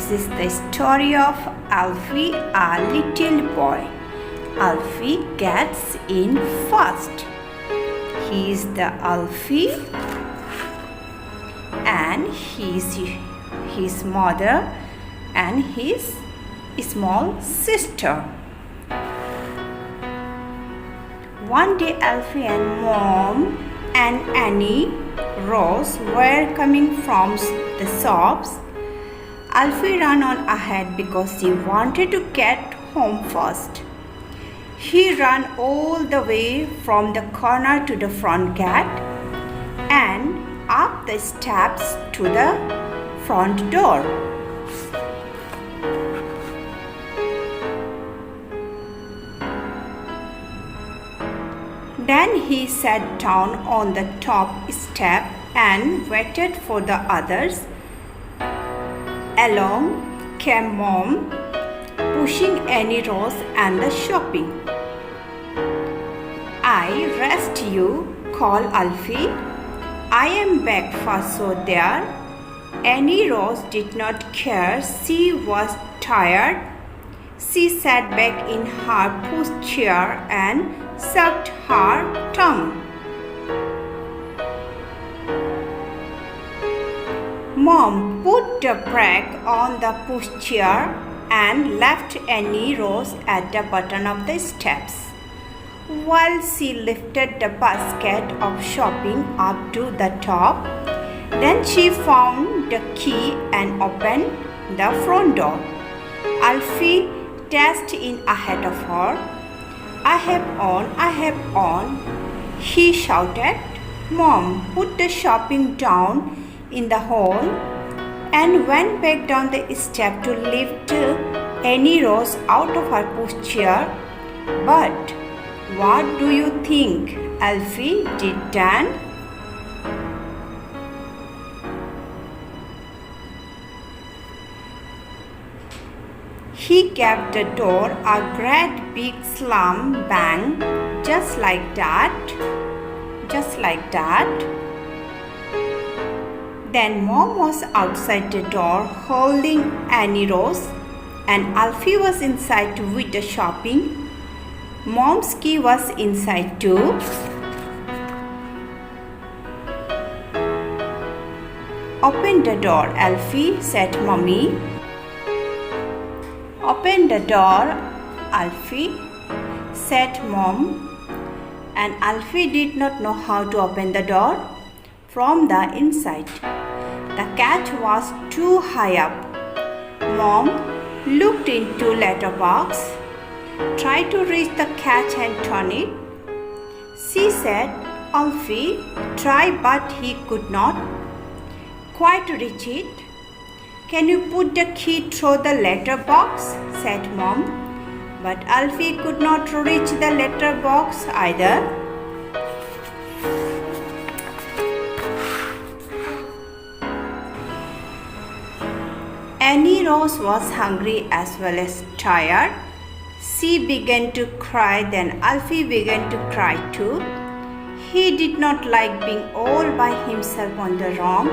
This is the story of Alfie, a little boy. Alfie gets in first. He is the Alfie and his mother and his small sister. One day Alfie and Mom and Annie Rose were coming from the shops. Alfie ran on ahead because he wanted to get home first. He ran all the way from the corner to the front gate and up the steps to the front door. Then he sat down on the top step and waited for the others. Along came Mom, pushing Annie Rose and the shopping. "I rest you," called Alfie. "I am back first, so there." Annie Rose did not care. She was tired. She sat back in her pushchair and sucked her thumb. Mom put the brake on the pushchair and left Annie Rose at the bottom of the steps, while she lifted the basket of shopping up to the top. Then she found the key and opened the front door. Alfie dashed in ahead of her. I have on, he shouted. Mom put the shopping down in the hall and went back down the step to lift Annie Rose out of her pushchair. But what do you think Alfie did then? He gave the door a great big slam bang, just like that. Then Mom was outside the door holding Annie Rose and Alfie was inside with the shopping. Mom's key was inside too. "Open the door, Alfie," said Mommy. "Open the door, Alfie," said Mom. And Alfie did not know how to open the door from the inside. The catch was too high up. Mom looked into letterbox, tried to reach the catch and turn it. She said, "Alfie, try," but he could not quite reach it. "Can you put the key through the letterbox?" said Mom. But Alfie could not reach the letterbox either. Annie Rose was hungry as well as tired. She began to cry, then Alfie began to cry too. He did not like being all by himself on the wrong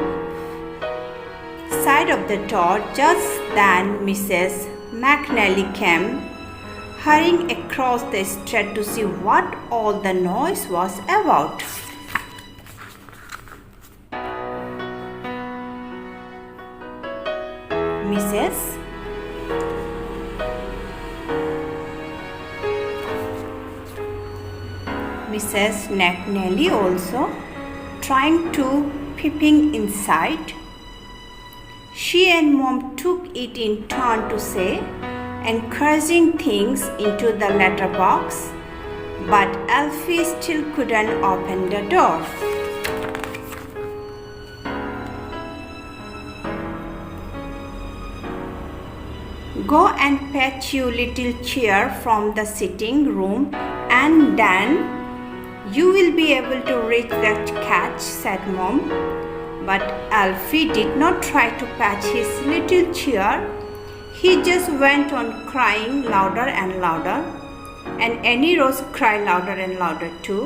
side of the door. Just then Mrs. McNally came hurrying across the street to see what all the noise was about. Mrs. McNally also trying to peeping inside. She and Mom took it in turn to say encouraging things into the letterbox, but Alfie still couldn't open the door. "Go and fetch your little chair from the sitting room and then you will be able to reach the catch," said Mom. But Alfie did not try to fetch his little chair. He just went on crying louder and louder, and Annie Rose cried louder and louder too.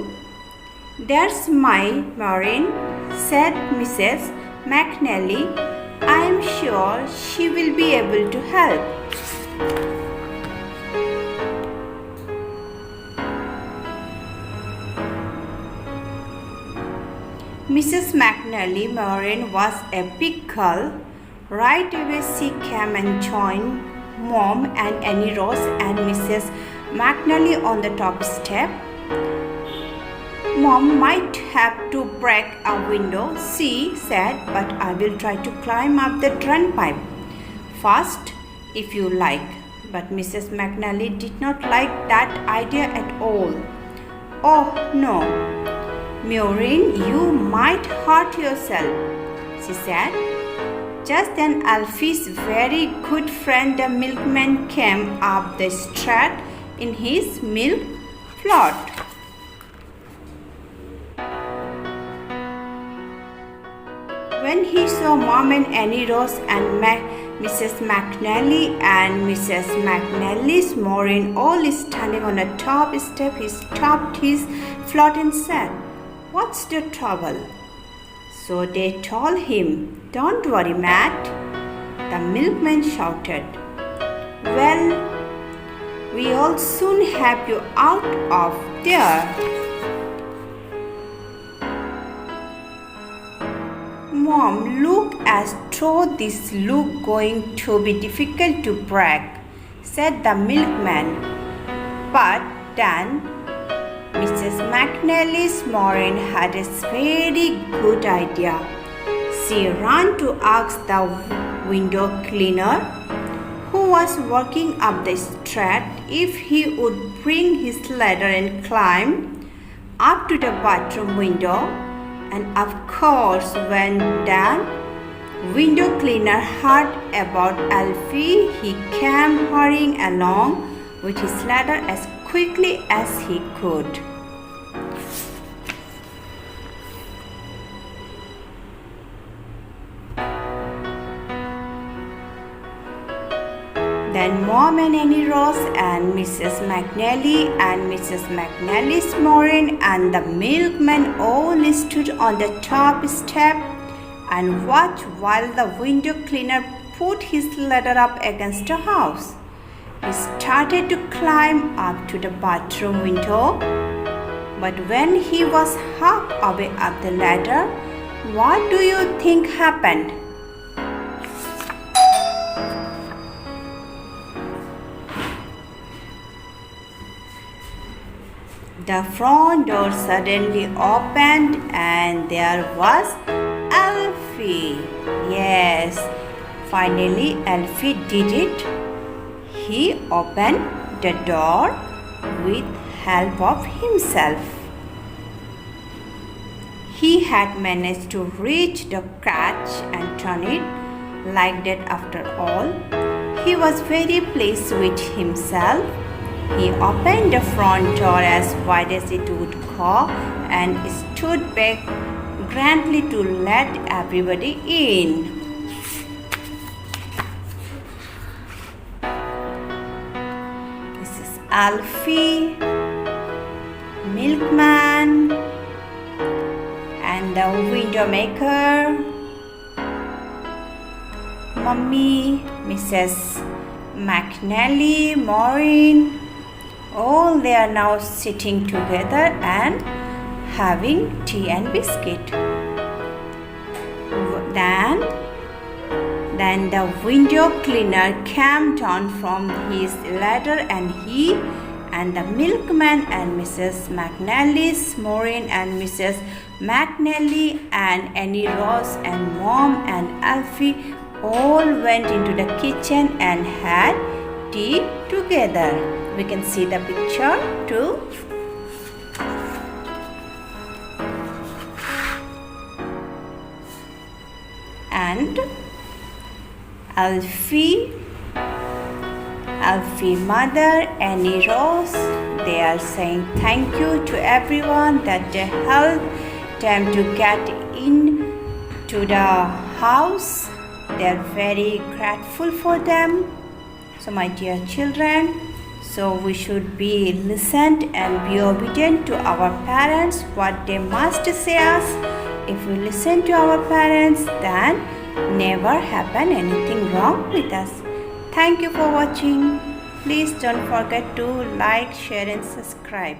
"There's my Maureen," said Mrs. McNally. "I I am sure she will be able to help. Mrs. McNally Moran was a big girl. Right away she came and joined Mom and Annie Rose and Mrs. McNally on the top step. Mom might have to break a window, she said, but I will try to climb up the drain pipe first if you like. But Mrs. McNally did not like that idea at all. Oh no, Maureen, you might hurt yourself, she said. Just then Alfie's very good friend the milkman came up the street in his milk float. When he saw Mom and Annie Rose and Mrs. McNally and Mrs. McNally's Maureen all standing on the top step, he stopped his float and said, "What's the trouble?" So they told him, "Don't worry, Matt," the milkman shouted. "Well, we'll soon have you out of there." Mom, look as though this look going to be difficult to break, said the milkman. But then Mrs. McNally's Maureen had a very good idea. She ran to ask the window cleaner, who was working up the street, if he would bring his ladder and climb up to the bathroom window. And of course, when the window cleaner heard about Alfie, he came hurrying along with his ladder as quickly as he could. Then Mom and Annie Rose and Mrs. McNally and Mrs. McNally's Maureen and the milkman all stood on the top step and watched while the window cleaner put his ladder up against the house. He started to climb up to the bathroom window, but when he was halfway up the ladder, what do you think happened? The front door suddenly opened and there was Alfie. Yes, finally Alfie did it. He opened the door with help of himself. He had managed to reach the catch and turn it like that after all. He was very pleased with himself. He opened the front door as wide as it would go and stood back grandly to let everybody in. This is Alfie, milkman, and the window maker, Mummy, Mrs. McNally, Maureen. All they are now sitting together and having tea and biscuit. Then the window cleaner came down from his ladder and he and the milkman and Mrs. McNally's Maureen and Mrs. McNally and Annie Rose and Mom and Alfie all went into the kitchen and had tea together. We can see the picture too. And Alfie mother, Annie Rose, they are saying thank you to everyone that they helped them to get in to the house. They are very grateful for them. So my dear children, so we should be listened and be obedient to our parents, what they must say us. If we listen to our parents, then never happen anything wrong with us. Thank you for watching. Please don't forget to like, share and subscribe.